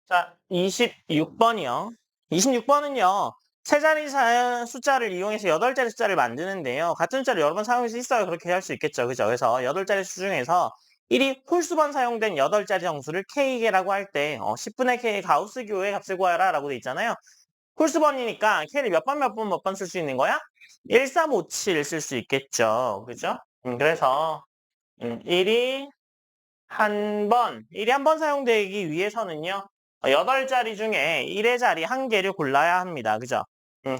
자, 26번이요. 26번은요. 세 자리 숫자를 이용해서 8자리 숫자를 만드는데요. 같은 숫자를 여러 번 사용할 수 있어요. 그렇게 할 수 있겠죠. 그죠? 그래서 8자리 수 중에서 1이 홀수번 사용된 8자리 정수를 K개라고 할 때 10분의 K 가우스교의 값을 구하라 라고 돼 있잖아요. 홀수번이니까 K를 몇 번 몇 번 쓸 수 있는 거야? 1, 3, 5, 7 쓸 수 있겠죠. 그죠? 그래서 1이 한 번 사용되기 위해서는요. 8자리 중에 1의 자리 1개를 골라야 합니다. 그죠?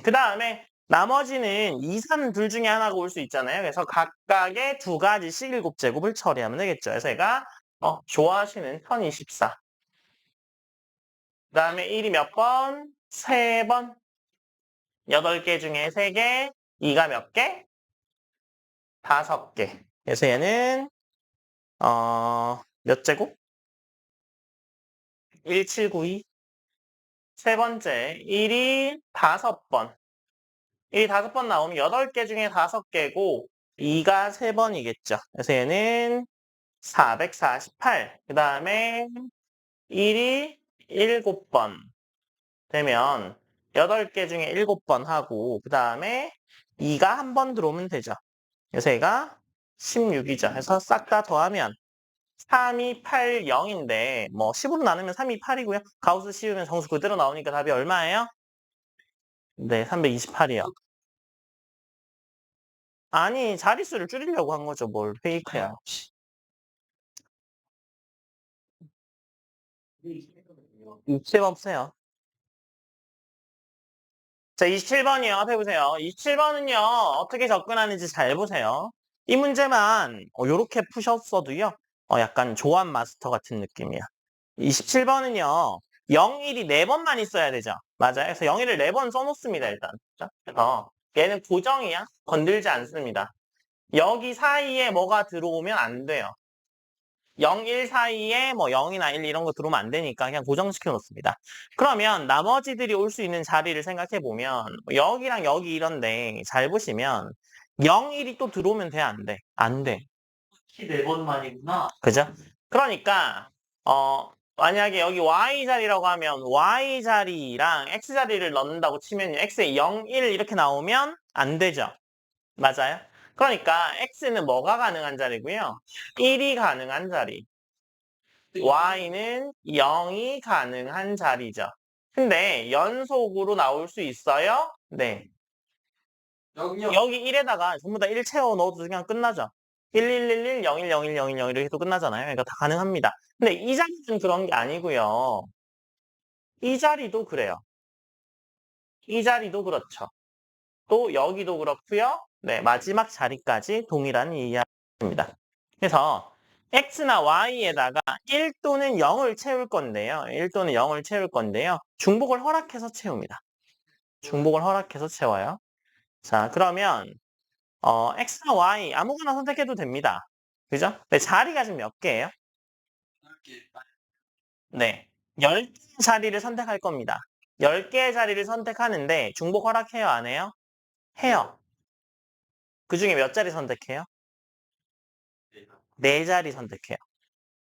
그 다음에 나머지는 2, 3, 둘 중에 하나가 올 수 있잖아요. 그래서 각각의 2가지씩 7제곱을 처리하면 되겠죠. 그래서 얘가 좋아하시는 1024. 그 다음에 1이 몇 번? 3번. 8개 중에 3개. 2가 몇 개? 5개. 그래서 얘는 몇 제곱? 1792. 세 번째, 1이 5번. 1이 5번 나오면 8개 중에 5개고 2가 3번이겠죠. 그래서 얘는 448. 그 다음에 1이 7번 되면 8개 중에 7번 하고 그 다음에 2가 한 번 들어오면 되죠. 그래서 얘가 16이죠. 그래서 싹 다 더하면 3280인데 뭐 10으로 나누면 328이고요. 가우스 씌우면 정수 그대로 나오니까 답이 얼마예요? 네, 328이요. 아니, 자릿수를 줄이려고 한 거죠. 뭘 페이크야. 67번 없어요. 자, 27번이요. 앞에 보세요. 27번은요. 어떻게 접근하는지 잘 보세요. 이 문제만 요렇게 푸셨어도요. 약간 조합 마스터 같은 느낌이야. 27번은요. 0, 1이 4번만 있어야 되죠. 맞아요. 그래서 0, 1을 4번 써놓습니다. 일단. 그래서 얘는 고정이야. 건들지 않습니다. 여기 사이에 뭐가 들어오면 안 돼요. 0, 1 사이에 뭐 0이나 1 이런 거 들어오면 안 되니까 그냥 고정시켜 놓습니다. 그러면 나머지들이 올 수 있는 자리를 생각해 보면 여기랑 여기 이런데 잘 보시면 0, 1이 또 들어오면 돼? 안 돼? 안 돼. 4번만이구나. 그죠? 그러니까 만약에 여기 Y 자리라고 하면 Y 자리랑 X 자리를 넣는다고 치면 X에 0, 1 이렇게 나오면 안 되죠. 맞아요? 그러니까 X는 뭐가 가능한 자리고요? 1이 가능한 자리. Y는 0이 가능한 자리죠. 근데 연속으로 나올 수 있어요? 네. 여기 1에다가 전부 다 1 채워 넣어도 그냥 끝나죠. 1111, 01, 01, 01, 01 이렇게 해도 끝나잖아요. 그러니까 다 가능합니다. 근데 이 자리는 그런 게 아니고요. 이 자리도 그래요. 이 자리도 그렇죠. 또 여기도 그렇고요. 네, 마지막 자리까지 동일한 이야기입니다. 그래서 x나 y에다가 1 또는 0을 채울 건데요. 1 또는 0을 채울 건데요. 중복을 허락해서 채웁니다. 중복을 허락해서 채워요. 자, 그러면 x나 y 아무거나 선택해도 됩니다. 그죠? 네, 자리가 지금 몇 개예요? 네, 10개의 자리를 선택할 겁니다. 10개의 자리를 선택하는데 중복 허락해요, 안 해요? 해요. 그 중에 몇 자리 선택해요? 4자리 선택해요.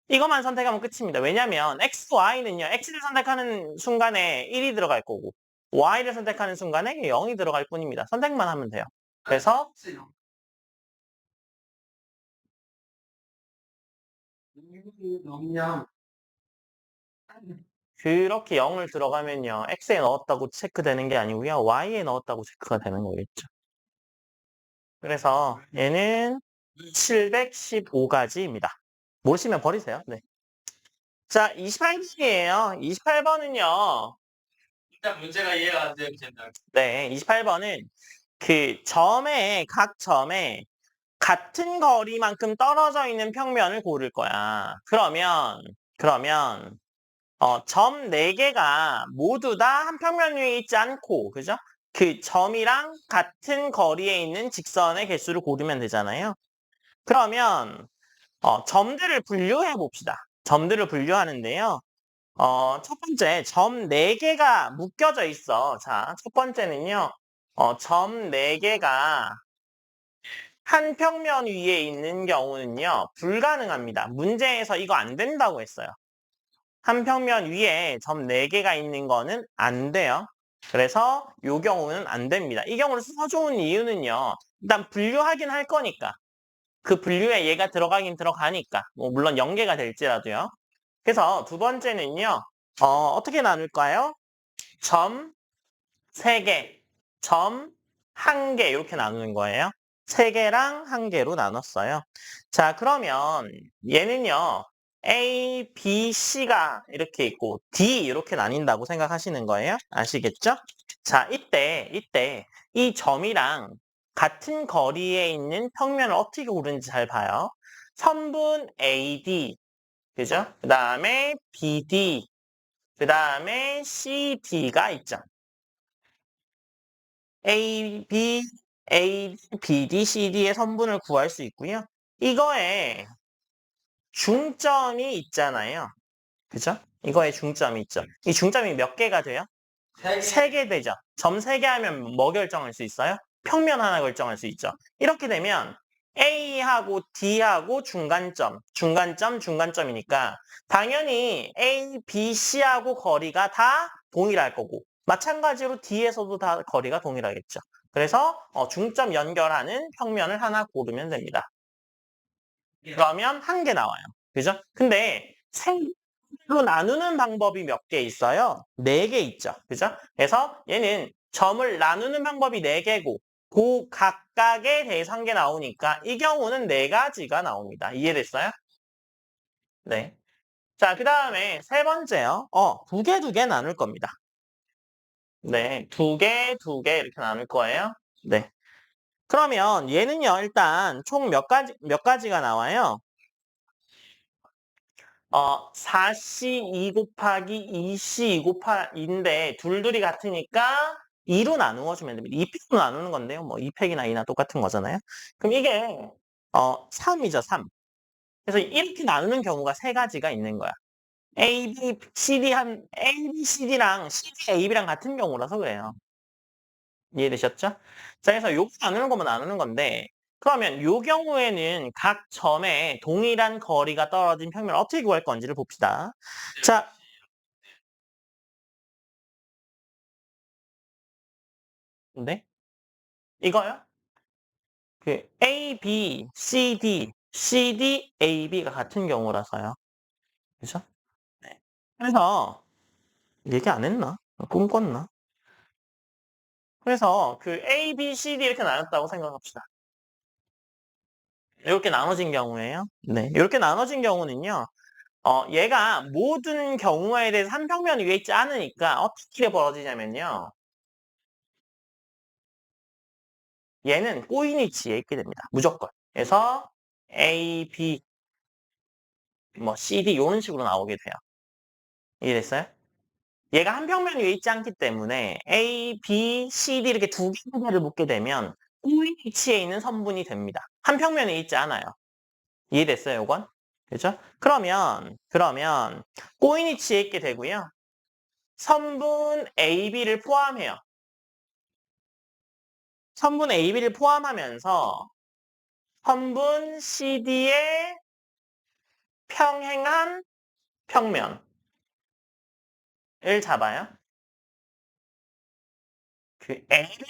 이것만 선택하면 끝입니다. 왜냐면 x, y는요. x를 선택하는 순간에 1이 들어갈 거고 y를 선택하는 순간에 0이 들어갈 뿐입니다. 선택만 하면 돼요. 그래서 그렇게 0을 들어가면요. x에 넣었다고 체크되는 게 아니고요. y에 넣었다고 체크가 되는 거겠죠. 그래서 얘는 715가지입니다. 모르시면 버리세요. 네. 자, 28번이에요. 28번은요. 일단 문제가 이해가 안 되면 된다. 네, 28번은 각 점에 같은 거리만큼 떨어져 있는 평면을 고를 거야. 그러면 점 4개가 모두 다 한 평면 위에 있지 않고, 그죠? 그 점이랑 같은 거리에 있는 직선의 개수를 고르면 되잖아요. 그러면 점들을 분류해 봅시다. 점들을 분류하는데요. 첫 번째, 점 4개가 묶여져 있어. 자, 첫 번째는요. 점 4개가 한 평면 위에 있는 경우는요. 불가능합니다. 문제에서 이거 안 된다고 했어요. 한 평면 위에 점 4개가 있는 거는 안 돼요. 그래서 이 경우는 안 됩니다. 이 경우를 써주는 이유는요. 일단 분류하긴 할 거니까. 그 분류에 얘가 들어가긴 들어가니까. 뭐 물론 연계가 될지라도요. 그래서 두 번째는요. 어떻게 나눌까요? 점 3개, 점 1개 이렇게 나누는 거예요. 3개랑 1개로 나눴어요. 자, 그러면 얘는요. A, B, C가 이렇게 있고 D 이렇게 나뉜다고 생각하시는 거예요. 아시겠죠? 자, 이때 이 점이랑 같은 거리에 있는 평면을 어떻게 고르는지 잘 봐요. 선분 AD, 그죠? 그 다음에 BD, 그 다음에 CD가 있죠. A, B, A, B, D, C, D의 선분을 구할 수 있고요. 이거에 중점이 있잖아요. 그죠? 이거에 중점이 있죠. 이 중점이 몇 개가 돼요? 3개 되죠. 점 3개 하면 뭐 결정할 수 있어요? 평면 하나 결정할 수 있죠. 이렇게 되면 A하고 D하고 중간점이니까 당연히 A, B, C하고 거리가 다 동일할 거고 마찬가지로 D에서도 다 거리가 동일하겠죠. 그래서 중점 연결하는 평면을 하나 고르면 됩니다. 그러면 1개 나와요. 그죠? 근데 로 나누는 방법이 몇 개 있어요? 4개 있죠. 그죠? 그래서 얘는 점을 나누는 방법이 4개고 그 각각에 대해서 1개 나오니까 이 경우는 4가지가 나옵니다. 이해됐어요? 네. 자, 그 다음에 세 번째요. 2개 나눌 겁니다. 네. 2개 이렇게 나눌 거예요. 네. 그러면 얘는요, 일단 총 몇 가지가 나와요? 4C 2 곱하기 2C 2 곱하기인데 둘둘이 같으니까 2로 나누어 주면 됩니다. 2팩으로 나누는 건데요. 뭐 2팩이나 2나 똑같은 거잖아요. 그럼 이게 3이죠, 3. 그래서 이렇게 나누는 경우가 3가지가 있는 거야. A, B, B, CD랑 CD, AB랑 같은 경우라서 그래요. 이해되셨죠? 자, 그래서 요거 나누는 거면 나누는 건데 그러면 요 경우에는 각 점에 동일한 거리가 떨어진 평면을 어떻게 구할 건지를 봅시다. 자, 네? 이거요? 그 A, B, C, D, A, B가 같은 경우라서요. 그죠? 네. 그래서 얘기 안 했나? 꿈꿨나? 그래서 그 A, B, C, D 이렇게 나눴다고 생각합시다. 이렇게 나눠진 경우에요. 네. 이렇게 나눠진 경우는요. 얘가 모든 경우에 대해서 한 평면 위에 있지 않으니까 어떻게 벌어지냐면요. 얘는 꼬인 위치에 있게 됩니다. 무조건. 그래서 A, B, 뭐 C, D 이런 식으로 나오게 돼요. 이해됐어요? 얘가 한 평면 위에 있지 않기 때문에 A, B, C, D 이렇게 2개를 묶게 되면 꼬인 위치에 있는 선분이 됩니다. 한 평면에 있지 않아요. 이해됐어요, 이건? 그죠? 그러면 꼬인 위치에 있게 되고요. 선분 A, B를 포함해요. 선분 A, B를 포함하면서 선분 CD의 평행한 평면을 잡아요. 그 A를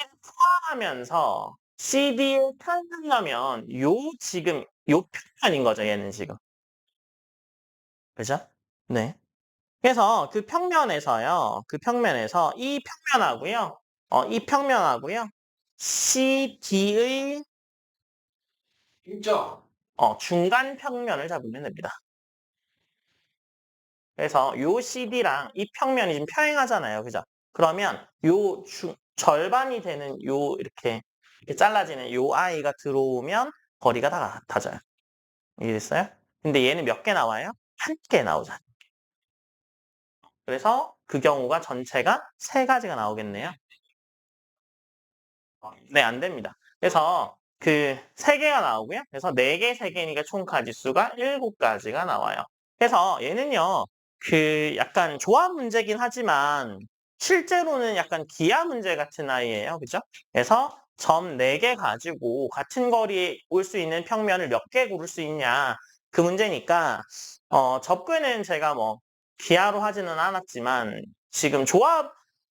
포함하면서 CD에 평행하면 지금 요 평면인 거죠, 얘는 지금. 그죠? 네. 그래서 그 평면에서 이 평면하고요, CD의 인정. 중간 평면을 잡으면 됩니다. 그래서 요 CD랑 이 평면이 지금 평행하잖아요. 그죠? 그러면 절반이 되는 이렇게 잘라지는 요 아이가 들어오면 거리가 다 같아져요. 이해됐어요? 근데 얘는 몇 개 나와요? 1개 나오잖아요. 그래서 그 경우가 전체가 3가지가 나오겠네요. 네, 안 됩니다. 그래서 그 3개가 나오고요. 그래서 4개, 3개니까 총 가지수가 7가지가 나와요. 그래서 얘는요, 약간 조합 문제긴 하지만 실제로는 약간 기하 문제 같은 아이예요. 그죠? 그래서 점 4개 가지고 같은 거리에 올 수 있는 평면을 몇 개 고를 수 있냐. 그 문제니까, 접근은 제가 기하로 하지는 않았지만 지금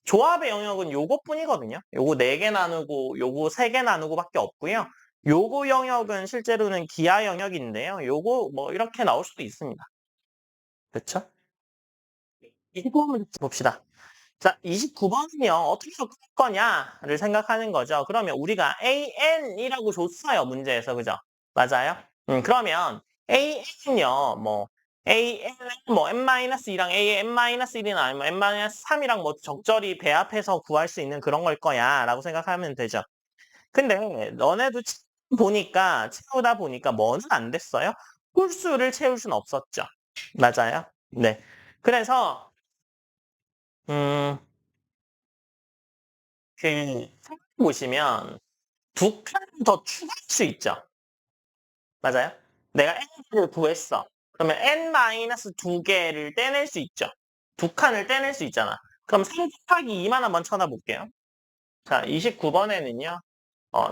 조합의 영역은 요것뿐이거든요. 요거 4개 나누고 요거 3개 나누고밖에 없고요. 요거 영역은 실제로는 기하 영역인데요. 요거 뭐 이렇게 나올 수도 있습니다. 그렇죠? 29번 봅시다. 자, 29번은요. 어떻게 할 거냐를 생각하는 거죠. 그러면 우리가 AN이라고 줬어요. 문제에서. 그죠? 맞아요? 그러면 AN은요. 뭐 AN 뭐 N-2랑 AN-1이나 아니면 N-3이랑 뭐 적절히 배합해서 구할 수 있는 그런 걸 거야 라고 생각하면 되죠. 근데 너네도 채우다 보니까 뭐는 안 됐어요? 홀수를 채울 수는 없었죠. 맞아요? 네. 그래서 음, 보시면 두 칸 더 추가할 수 있죠. 맞아요? 내가 n을 구했어. 그러면 n-2개를 떼낼 수 있죠. 두 칸을 떼낼 수 있잖아. 그럼 3 곱하기 2만 한번 쳐다볼게요. 자, 29번에는요.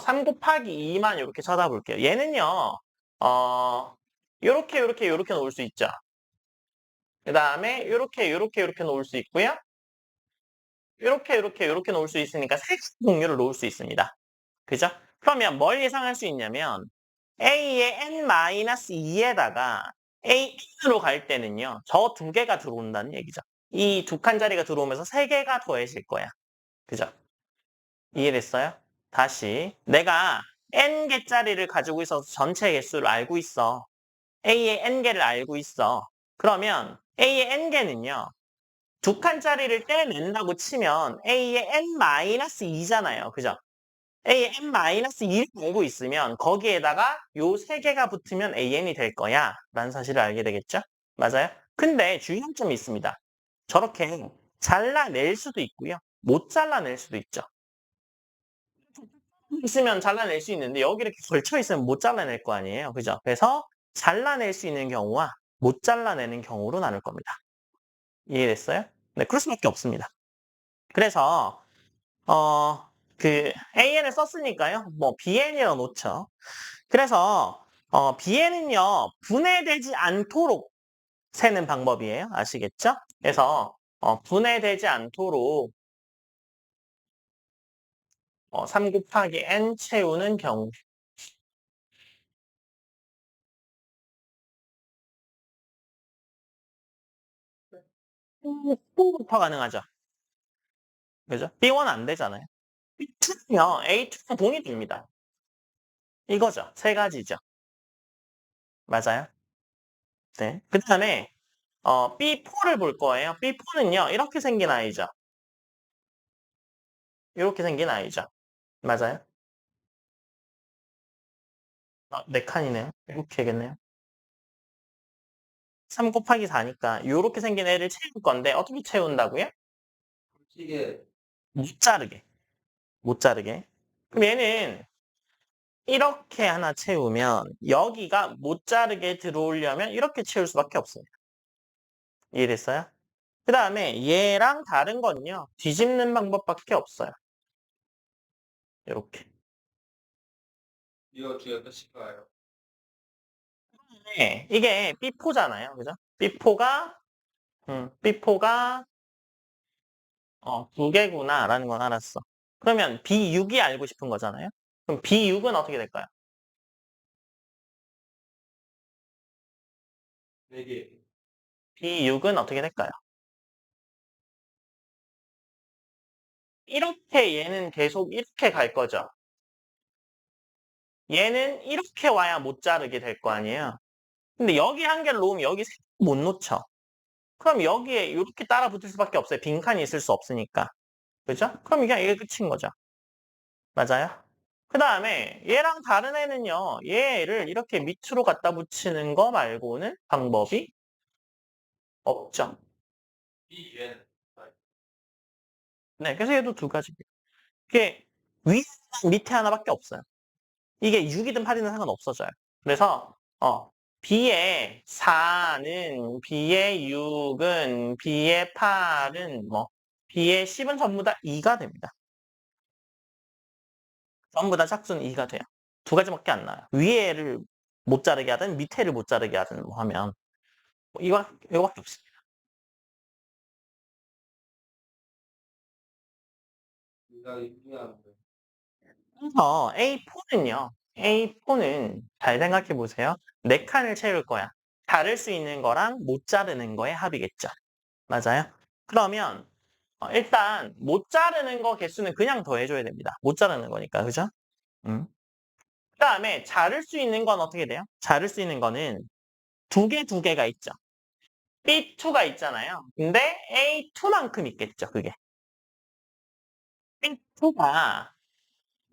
3 곱하기 2만 이렇게 쳐다볼게요. 얘는요. 요렇게 놓을 수 있죠. 그 다음에 요렇게 놓을 수 있고요. 요렇게 놓을 수 있으니까 세 공유를 놓을 수 있습니다. 그죠? 그러면 뭘 예상할 수 있냐면 A의 n-2에다가 AN으로 갈 때는요. 저 두 개가 들어온다는 얘기죠. 이 두 칸짜리가 들어오면서 세 개가 더해질 거야. 그죠? 이해됐어요? 다시 내가 n개짜리를 가지고 있어서 전체 개수를 알고 있어. A의 n개를 알고 있어. 그러면 A의 n개는요. 두 칸짜리를 떼낸다고 치면 A의 n-2잖아요. 그죠? A의 n-2를 알고 있으면 거기에다가 요 세 개가 붙으면 AN이 될 거야 라는 사실을 알게 되겠죠? 맞아요? 근데 주의할 점이 있습니다. 저렇게 잘라낼 수도 있고요. 못 잘라낼 수도 있죠. 있으면 잘라낼 수 있는데 여기 이렇게 걸쳐 있으면 못 잘라낼 거 아니에요. 그죠? 그래서 잘라낼 수 있는 경우와 못 잘라내는 경우로 나눌 겁니다. 이해됐어요? 네, 그럴 수밖에 없습니다. 그래서 AN을 썼으니까요. 뭐 BN이라고 놓죠. 그래서 BN은요. 분해되지 않도록 세는 방법이에요. 아시겠죠? 그래서 분해되지 않도록 3 곱하기 n 채우는 경우. B부터 가능하죠. 그죠? B1 안 되잖아요. B2요. A2는 동이 됩니다. 이거죠. 세 가지죠. 맞아요? 네. 그 다음에 B4를 볼 거예요. B4는요. 이렇게 생긴 아이죠. 이렇게 생긴 아이죠. 맞아요? 네 칸이네요. 이렇게 해야겠네요. 3 곱하기 4니까 이렇게 생긴 애를 채울 건데 어떻게 채운다고요? 이게 못 자르게. 못 자르게. 그럼 얘는 이렇게 하나 채우면 여기가 못 자르게 들어오려면 이렇게 채울 수밖에 없습니다. 이해됐어요? 그 다음에 얘랑 다른 건요. 뒤집는 방법밖에 없어요. 이렇게. 이거 뒤에 끝일까요? 네, 이게 B4잖아요. 그죠? B4가 2개구나 라는 건 알았어. 그러면 B6이 알고 싶은 거잖아요. 그럼 B6은 어떻게 될까요? 4개. B6은 어떻게 될까요? 이렇게 얘는 계속 이렇게 갈 거죠. 얘는 이렇게 와야 못 자르게 될 거 아니에요. 근데 여기 한 개를 놓으면 여기 못 놓죠. 그럼 여기에 이렇게 따라 붙을 수밖에 없어요. 빈칸이 있을 수 없으니까. 그죠? 그럼 이게 끝인 거죠. 맞아요? 그 다음에 얘랑 다른 애는요. 얘를 이렇게 밑으로 갖다 붙이는 거 말고는 방법이 없죠. Bn. 네, 그래서 얘도 두 가지. 이게 위 밑에 하나밖에 없어요. 이게 6이든 8이든 상관없어져요. 그래서 B의 4는 B의 6은 B의 8은 뭐 B의 10은 전부 다 2가 됩니다. 전부 다 짝수는 2가 돼요. 두 가지밖에 안 나와요. 위에를 못 자르게 하든 밑에를 못 자르게 하든 뭐 하면 이거밖에 없습니다. 굉장히 중요한데. 그래서 A4는요. 잘 생각해 보세요. 4칸을 채울 거야. 자를 수 있는 거랑 못 자르는 거의 합이겠죠. 맞아요? 그러면 일단 못 자르는 거 개수는 그냥 더해줘야 됩니다. 못 자르는 거니까, 그죠? 그다음에 자를 수 있는 건 어떻게 돼요? 자를 수 있는 거는 두 개가 있죠. B2가 있잖아요. 근데 A2만큼 있겠죠, 그게. B2가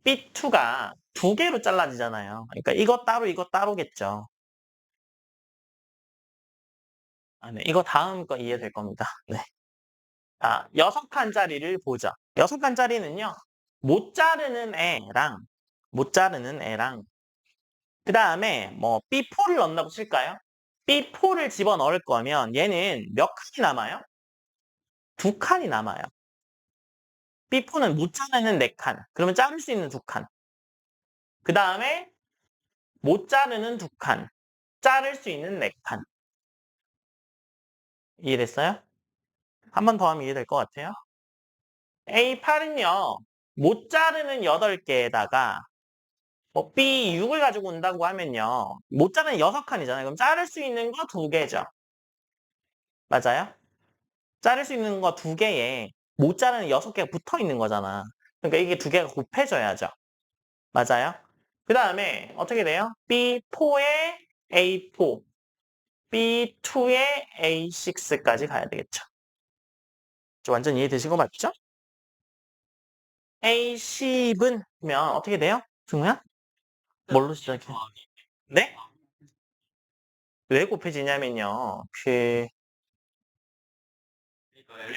B2가 2개로 잘라지잖아요. 그러니까 이거 따로겠죠. 아, 네. 이거 다음 거 이해될 겁니다. 네. 자, 6칸짜리를 보죠. 6칸짜리는요. 못 자르는 애랑 그 다음에 뭐 B4를 넣는다고 칠까요? B4를 집어넣을 거면 얘는 몇 칸이 남아요? 2칸이 남아요. B4는 못 자르는 4칸. 그러면 자를 수 있는 2칸. 그 다음에 못 자르는 2칸. 자를 수 있는 4칸. 이해됐어요? 한 번 더 하면 이해될 것 같아요. A8은요. 못 자르는 8개에다가 뭐 B6을 가지고 온다고 하면요. 못 자르는 6칸이잖아요. 그럼 자를 수 있는 거 2개죠. 맞아요? 자를 수 있는 거 2개에 못 자르는 6개가 붙어 있는 거잖아. 그러니까 이게 2개가 곱해져야죠. 맞아요? 그 다음에 어떻게 돼요? B4에 A4, B2에 A6까지 가야 되겠죠. 완전 이해되신 거 맞죠? A10은 면 어떻게 돼요? 승우야? 뭘로 시작해? 네? 왜 곱해지냐면요.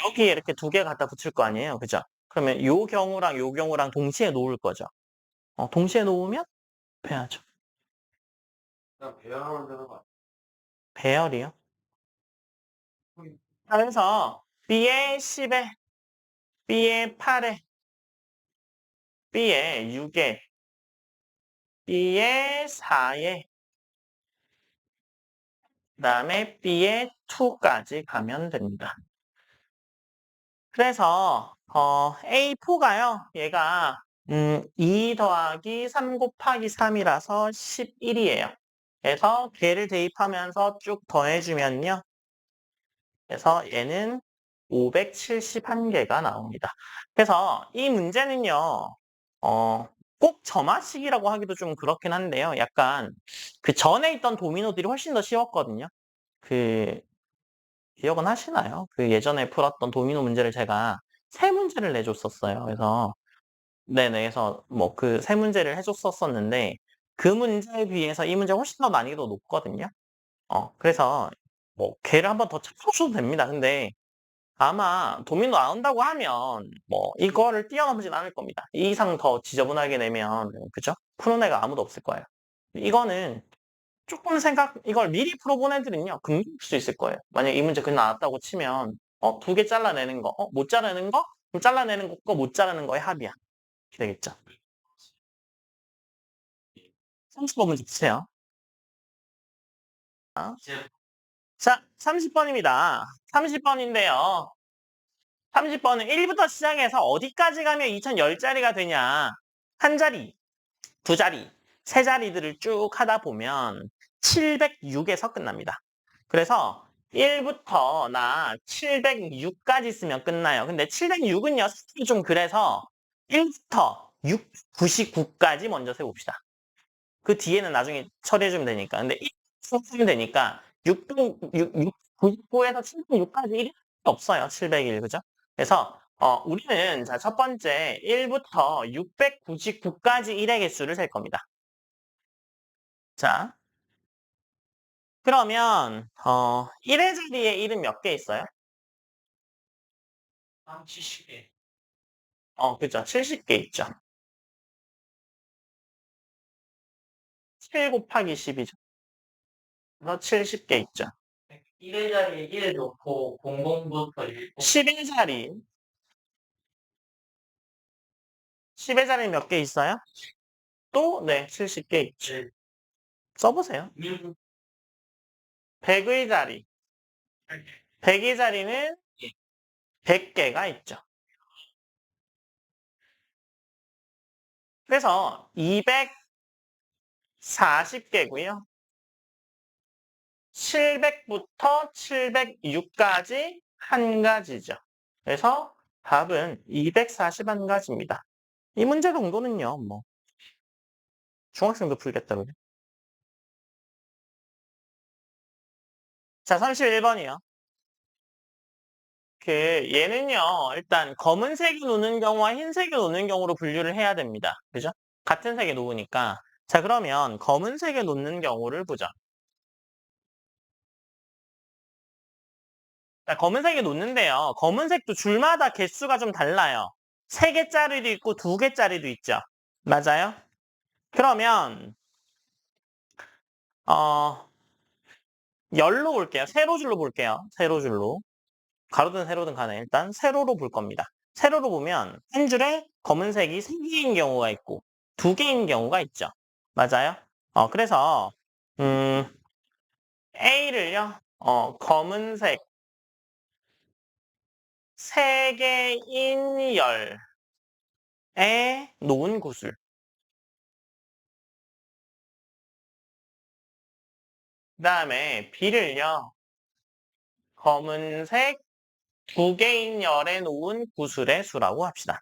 여기에 이렇게 2개 갖다 붙일 거 아니에요. 그죠? 그러면 요 경우랑 동시에 놓을 거죠. 동시에 놓으면 곱해야죠. 그냥 배열하면 되는 거 아니야? 배열이요. 그래서 B에 10에, B에 8에, B에 6에, B에 4에, 그 다음에 B에 2까지 가면 됩니다. 그래서 A4가요. 얘가 2 더하기 3 곱하기 3이라서 11이에요. 그래서 걔를 대입하면서 쭉 더해주면요. 그래서 얘는 571개가 나옵니다. 그래서 이 문제는요. 꼭 점화식이라고 하기도 좀 그렇긴 한데요. 약간 그 전에 있던 도미노들이 훨씬 더 쉬웠거든요. 그 기억은 하시나요? 그 예전에 풀었던 도미노 문제를 제가 세 문제를 내줬었어요. 그래서 네네, 그래서 뭐 그 세 문제를 해줬었었는데 그 문제에 비해서 이 문제 훨씬 더 난이도 높거든요. 그래서 뭐 걔를 한번 더 찾아보셔도 됩니다. 근데 아마 도미노 나온다고 하면 뭐 이거를 뛰어넘진 않을 겁니다. 이 이상 더 지저분하게 내면 그죠? 푸는 애가 아무도 없을 거예요. 이거는 조금 이걸 미리 풀어본 애들은요, 금방 풀 수 있을 거예요. 만약에 이 문제 그냥 나왔다고 치면, 2개 잘라내는 거, 못 자르는 거? 그럼 잘라내는 것과 못 자르는 거의 합이야. 이렇게 되겠죠. 30번 문제 주세요. 자, 30번입니다. 30번인데요. 30번은 1부터 시작해서 어디까지 가면 2010짜리가 되냐. 한 자리, 두 자리, 세 자리들을 쭉 하다 보면 706에서 끝납니다. 그래서 1부터 나 706까지 쓰면 끝나요. 근데 706은요, 사실 좀 그래서 1부터 699까지 먼저 세봅시다. 그 뒤에는 나중에 처리해주면 되니까. 근데 1 쓰면 되니까 99에서 706까지 1이 없어요. 701, 그죠? 그래서 우리는 자, 첫 번째 1부터 699까지 1의 개수를 셀 겁니다. 자, 그러면 1의 자리에 1은 몇 개 있어요? 70개. 그죠. 70개 있죠. 7 곱하기 10이죠. 그래서 70개 있죠. 1의 자리에 1 놓고 00부터 1. 10의 자리. 10의 자리 몇 개 있어요? 또, 네, 70개 있죠. 써보세요. 100의 자리. 100의 자리는 100개가 있죠. 그래서 240개고요. 700부터 706까지 한 가지죠. 그래서 답은 241가지입니다. 이 문제 정도는요, 뭐 중학생도 풀겠다고요. 자, 31번이요. 얘는요, 일단 검은색이 노는 경우와 흰색이 노는 경우로 분류를 해야 됩니다. 그죠? 같은 색에 놓으니까. 자, 그러면 검은색에 놓는 경우를 보자. 자, 검은색에 놓는데요. 검은색도 줄마다 개수가 좀 달라요. 3개짜리도 있고 2개짜리도 있죠. 맞아요? 그러면 열로 볼게요. 세로줄로 볼게요. 세로줄로. 가로든 세로든 간에 일단 세로로 볼 겁니다. 세로로 보면 한 줄에 검은색이 3개인 경우가 있고 2개인 경우가 있죠. 맞아요? 그래서 A를요. 검은색 3개인 열에 놓은 구슬. 그 다음에 B를요. 검은색 2개인 열에 놓은 구슬의 수라고 합시다.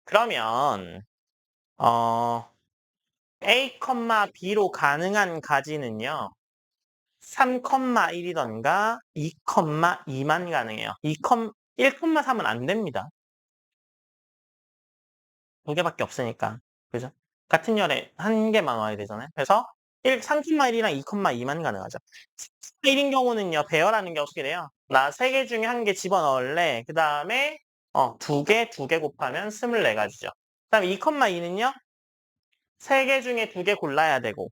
그러면 A, B로 가능한 가지는요. 3,1이던가 2,2만 가능해요. 1,3은 안 됩니다. 2개밖에 없으니까. 그죠? 같은 열에 한 개만 와야 되잖아요. 그래서 3,1이랑 2,2만 가능하죠. 1인 경우는요. 배열하는 게 어떻게 돼요? 나 3개 중에 1개 집어넣을래. 그 다음에 2개 곱하면 24가지죠. 그 다음에 2,2는요. 3개 중에 2개 골라야 되고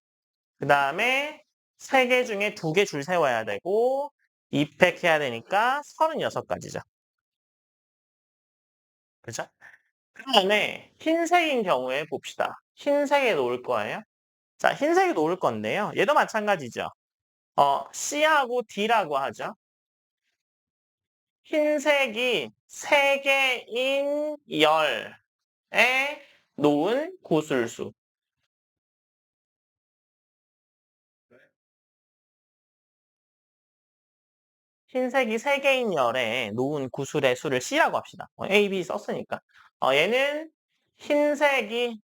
그 다음에 3개 중에 2개 줄 세워야 되고 입획해야 되니까 36가지죠. 그죠? 그 다음에 흰색인 경우에 봅시다. 흰색에 놓을 거예요. 자, 흰색에 놓을 건데요. 얘도 마찬가지죠. C하고 D라고 하죠. 흰색이 3개인 열에 놓은 구술수. 흰색이 3개인 열에 놓은 구슬의 수를 C라고 합시다. A, B 썼으니까. 얘는 흰색이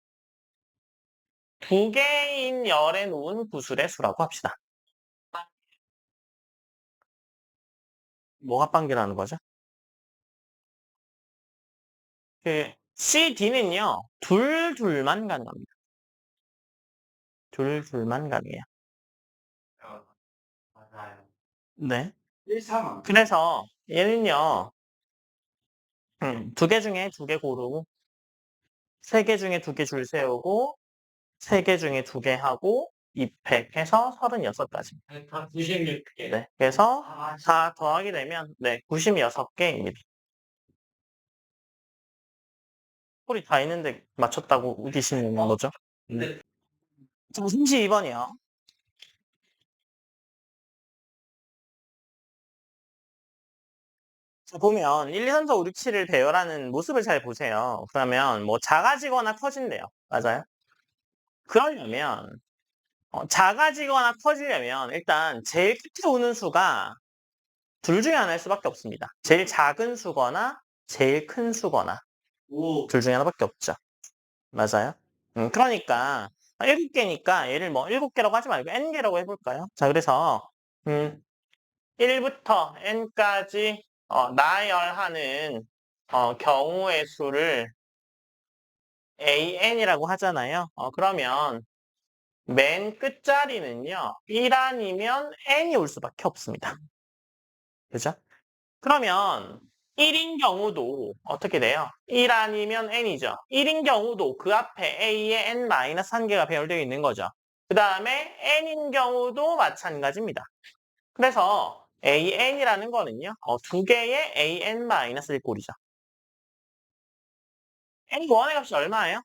2개인 열에 놓은 구슬의 수라고 합시다. 뭐가 빵기라는 거죠? C, D는요. 둘만 가능합니다. 둘만 가능해요. 맞아요. 네. 1, 3. 그래서 얘는요. 2개 중에 2개 고르고 3개 중에 2개 줄 세우고 3개 중에 2개 하고 입획해서 36가지. 다 96개. 네. 그래서 아, 4 더하게 되면 96개입니다. 소리 다 있는데 맞췄다고 우기시는 거죠? 네. 자, 32번이요. 자, 보면 1, 2, 3, 4, 5, 6, 7을 배열하는 모습을 잘 보세요. 그러면 뭐 작아지거나 커진대요. 맞아요? 그러려면 작아지거나 커지려면 일단 제일 끝에 오는 수가 둘 중에 하나일 수밖에 없습니다. 제일 작은 수거나 제일 큰 수거나 둘 중에 하나밖에 없죠. 맞아요? 그러니까 7개니까 얘를 뭐 7개라고 하지 말고 n개라고 해볼까요? 자, 그래서 1부터 n까지 나열하는 경우의 수를 an이라고 하잖아요. 그러면 맨 끝자리는요. 1 아니면 n이 올 수밖에 없습니다. 그죠? 그러면 1인 경우도 어떻게 돼요? 1 아니면 n이죠. 1인 경우도 그 앞에 a에 n-1개가 배열되어 있는 거죠. 그 다음에 n인 경우도 마찬가지입니다. 그래서 an이라는 거는요. 2개의 an-1 꼴이죠. n 원의 값이 얼마예요?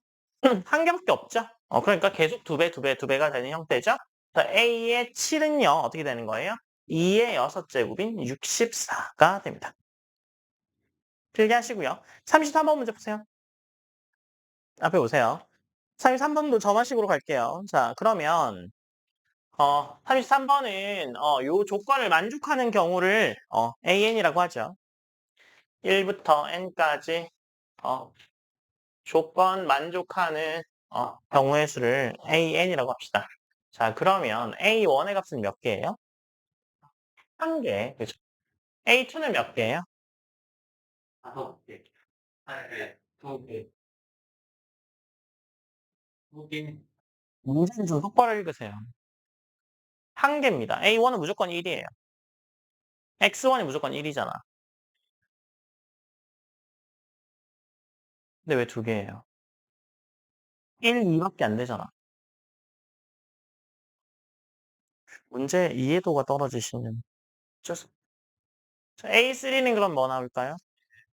한 개밖에 없죠. 그러니까 계속 2배가 되는 형태죠. a의 7은요. 어떻게 되는 거예요? 2의 6제곱인 64가 됩니다. 필기하시고요. 33번 문제 보세요. 앞에 오세요. 33번도 저만식으로 갈게요. 자, 그러면 33번은 요 조건을 만족하는 경우를 AN이라고 하죠. 1부터 N까지 조건 만족하는 경우의 수를 AN이라고 합시다. 자, 그러면 A1의 값은 몇 개예요? 한 개. 그죠? A2는 몇 개예요? 5개. 한 개. 2개. 2개. 문제는 좀 똑바로 읽으세요. 한 개입니다. A1은 무조건 1이에요. X1이 무조건 1이잖아. 근데 왜 두 개예요? 1, 2밖에 안 되잖아. 문제 이해도가 떨어지시는. A3는 그럼 뭐 나올까요?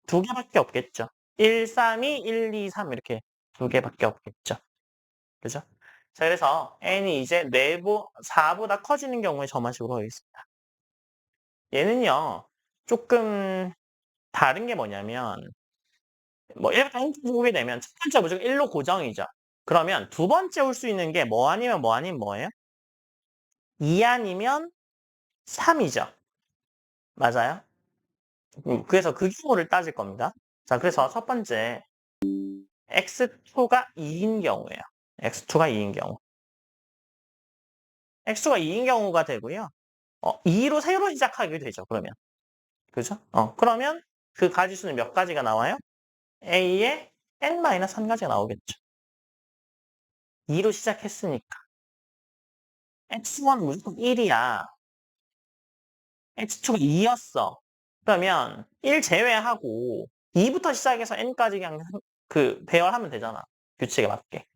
두 개밖에 없겠죠. 1, 3, 2, 1, 2, 3 이렇게 두 개밖에 없겠죠. 그죠? 자, 그래서 n이 이제 4보다 커지는 경우에 저만식으로 하겠습니다. 얘는요, 조금 다른 게 뭐냐면, 뭐 1부터 n까지 오게 되면 첫 번째 무조건 1로 고정이죠. 그러면 두 번째 올 수 있는 게 뭐 아니면 뭐 아니면 뭐예요? 2 아니면 3이죠. 맞아요? 그래서 그 경우를 따질 겁니다. 자, 그래서 첫 번째 x2가 2인 경우예요. x2가 2인 경우. x가 2인 경우가 되고요. 2로 새로 시작하게 되죠. 그러면. 그죠? 그러면 그 가지수는 몇 가지가 나와요? a에 n-1가지가 나오겠죠. 2로 시작했으니까. x1은 무조건 1이야. x2가 2였어. 그러면 1 제외하고 2부터 시작해서 n까지 그냥 배열하면 되잖아. 규칙에 맞게.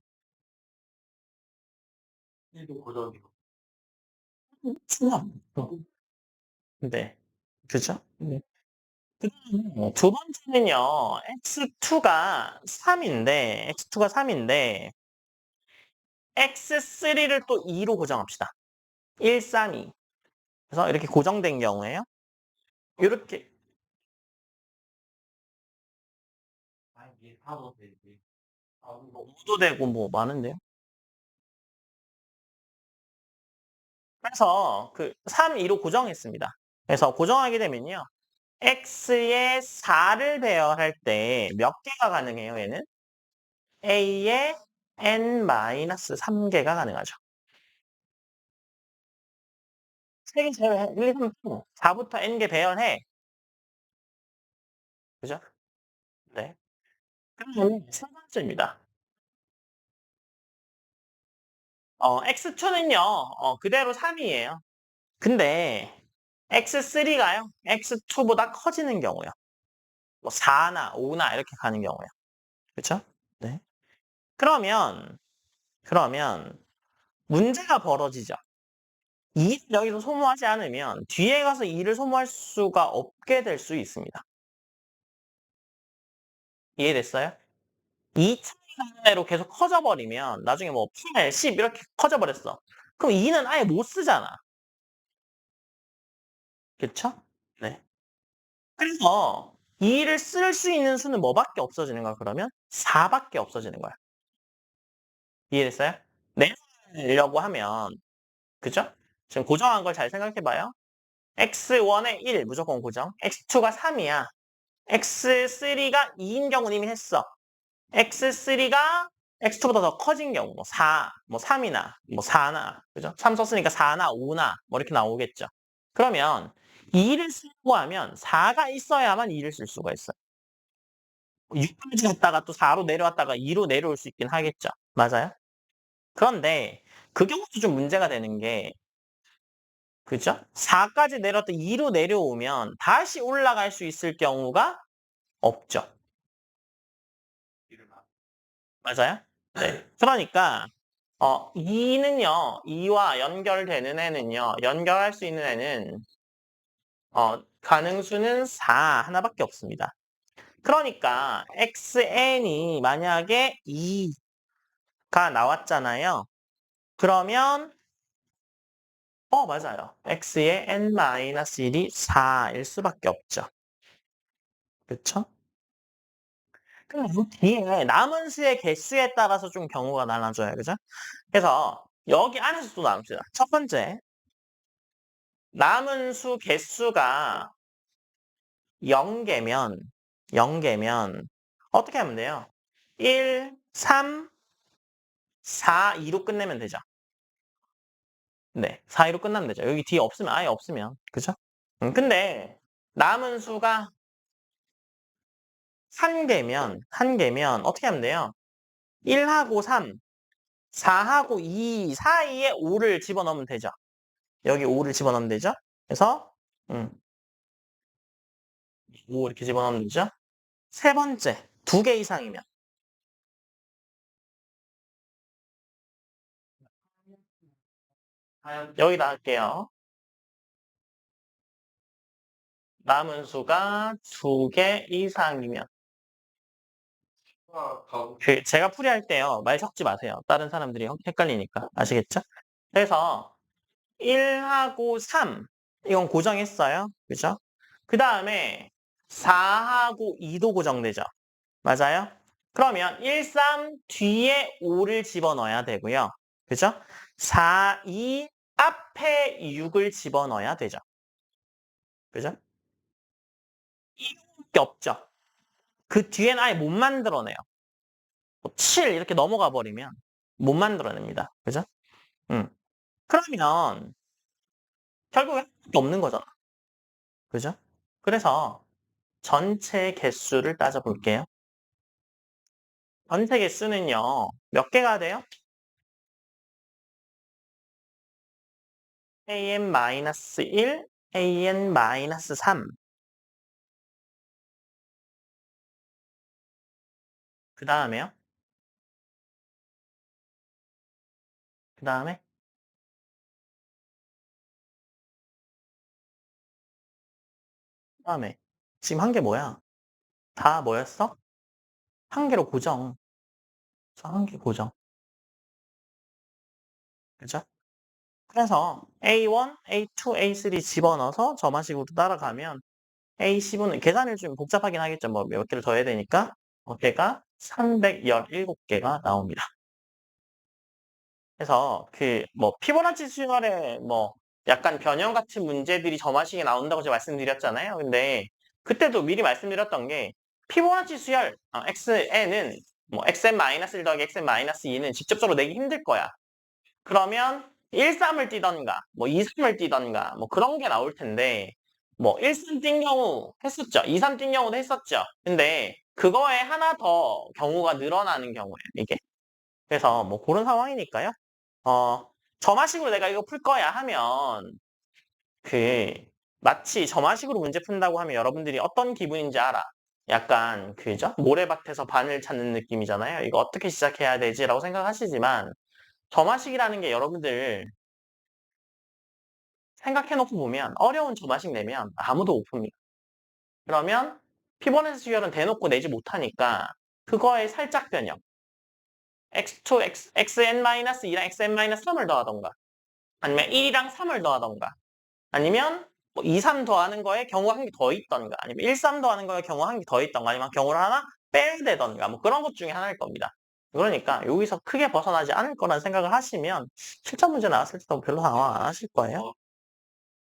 1도 고정이고. 네. 그죠? 네. 두 번째는요, x2가 3인데, x3를 또 2로 고정합시다. 1, 3, 2. 그래서 이렇게 고정된 경우에요. 이렇게, 이게 4도 되지. 뭐 5도 되고 뭐 많은데요. 그래서 3, 2로 고정했습니다. 그래서 고정하게 되면요. x에 4를 배열할 때 몇 개가 가능해요, 얘는? a에 n-3개가 가능하죠. 3개 제외해. 1, 2, 3, 4부터 n개 배열해. 그죠? 네. 그러면 세 번째입니다. x2는요, 그대로 3이에요. 근데 x3가요, x2보다 커지는 경우요. 뭐 4나 5나 이렇게 가는 경우요. 그렇죠? 네. 그러면 문제가 벌어지죠. 2를 여기서 소모하지 않으면 뒤에 가서 2를 소모할 수가 없게 될 수 있습니다. 이해됐어요? 2 차이가 대로 계속 커져버리면 나중에 뭐 8, 10 이렇게 커져버렸어. 그럼 2는 아예 못 쓰잖아. 그쵸? 네. 그래서 2를 쓸 수 있는 수는 뭐밖에 없어지는 거야, 그러면? 4밖에 없어지는 거야. 이해됐어요? 내려고 하면, 그죠? 지금 고정한 걸 잘 생각해봐요. x1에 1, 무조건 고정. x2가 3이야. x3가 2인 경우는 이미 했어. x3가 x2보다 더 커진 경우, 뭐 4, 뭐 3이나, 뭐 4나, 그죠? 3 썼으니까 4나 5나, 뭐 이렇게 나오겠죠. 그러면 2를 쓰려고 하면 4가 있어야만 2를 쓸 수가 있어요. 6까지 갔다가 또 4로 내려왔다가 2로 내려올 수 있긴 하겠죠. 맞아요? 그런데 그 경우도 좀 문제가 되는 게, 그죠? 4까지 내려왔다 2로 내려오면 다시 올라갈 수 있을 경우가 없죠. 맞아요? 네. 그러니까 2와 연결되는 애는요. 연결할 수 있는 애는 가능수는 4 하나밖에 없습니다. 그러니까 xn이 만약에 2가 나왔잖아요. 그러면 맞아요. x의 n-1이 4일 수밖에 없죠. 그렇죠? 근데 이 뒤에 남은 수의 개수에 따라서 좀 경우가 달라져요. 그죠? 그래서 여기 안에서 또 나눕시다. 첫 번째, 남은 수 개수가 0개면 어떻게 하면 돼요? 1, 3, 4, 2로 끝내면 되죠. 네, 4, 2로 끝나면 되죠. 여기 뒤에 없으면 아예 없으면. 그죠? 근데 남은 수가 한 개면 어떻게 하면 돼요? 1하고 3, 4하고 2 사이에 5를 집어넣으면 되죠. 여기 5를 집어넣으면 되죠. 그래서 5 이렇게 집어넣으면 되죠. 세 번째, 2개 이상이면 여기다 할게요. 남은 수가 2개 이상이면 제가 풀이할 때요. 말 섞지 마세요. 다른 사람들이 헷갈리니까. 아시겠죠? 그래서 1하고 3 이건 고정했어요. 그죠? 그 다음에 4하고 2도 고정되죠. 맞아요? 그러면 1, 3 뒤에 5를 집어넣어야 되고요. 그죠? 4, 2 앞에 6을 집어넣어야 되죠. 그죠? 이밖에 없죠. 그 뒤에는 아예 못 만들어내요. 7 이렇게 넘어가 버리면 못 만들어냅니다. 그죠? 그러면 결국에 할게 없는 거잖아. 그죠? 그래서 전체 개수를 따져볼게요. 전체 개수는요. 몇 개가 돼요? an-1, an-3. 그 다음에요? 그 다음에? 그 다음에? 지금 한 개 뭐야? 다 뭐였어? 한 개로 고정. 한 개 고정. 그죠? 그래서 A1, A2, A3 집어넣어서 점화식으로 따라가면 A15는 계산을 좀 복잡하긴 하겠죠. 뭐 몇 개를 더 해야 되니까. 걔가 317개가 나옵니다. 그래서 그 뭐 피보나치 수열의 뭐 약간 변형 같은 문제들이 점화식에 나온다고 제가 말씀드렸잖아요. 근데 그때도 미리 말씀드렸던 게 피보나치 수열 xn은 뭐 xn-1 더하기 xn-2는 직접적으로 내기 힘들 거야. 그러면 1, 3을 띄던가 뭐 2, 3을 띄던가 뭐 그런 게 나올 텐데 뭐 1, 3 띈 경우 했었죠. 2, 3 띈 경우도 했었죠. 근데 그거에 하나 더 경우가 늘어나는 경우예요. 이게. 그래서 뭐 그런 상황이니까요. 점화식으로 내가 이거 풀 거야 하면 그 마치 점화식으로 문제 푼다고 하면 여러분들이 어떤 기분인지 알아. 약간 그죠? 모래밭에서 바늘 찾는 느낌이잖아요. 이거 어떻게 시작해야 되지라고 생각하시지만 점화식이라는 게 여러분들 생각해놓고 보면 어려운 점화식 내면 아무도 못 풉니다. 그러면 피보나치 수열은 대놓고 내지 못하니까 그거에 살짝 변형. x2, xn-2랑 xn-3을 더하던가 아니면 1이랑 3을 더하던가 아니면 뭐 2, 3 더하는 거에 경우 한 개 더 있던가 아니면 1, 3 더하는 거에 경우 한 개 더 있던가 아니면 경우를 하나 빼야 되던가 뭐 그런 것 중에 하나일 겁니다. 그러니까 여기서 크게 벗어나지 않을 거란 생각을 하시면 실전 문제 나왔을 때도 별로 당황 안 하실 거예요.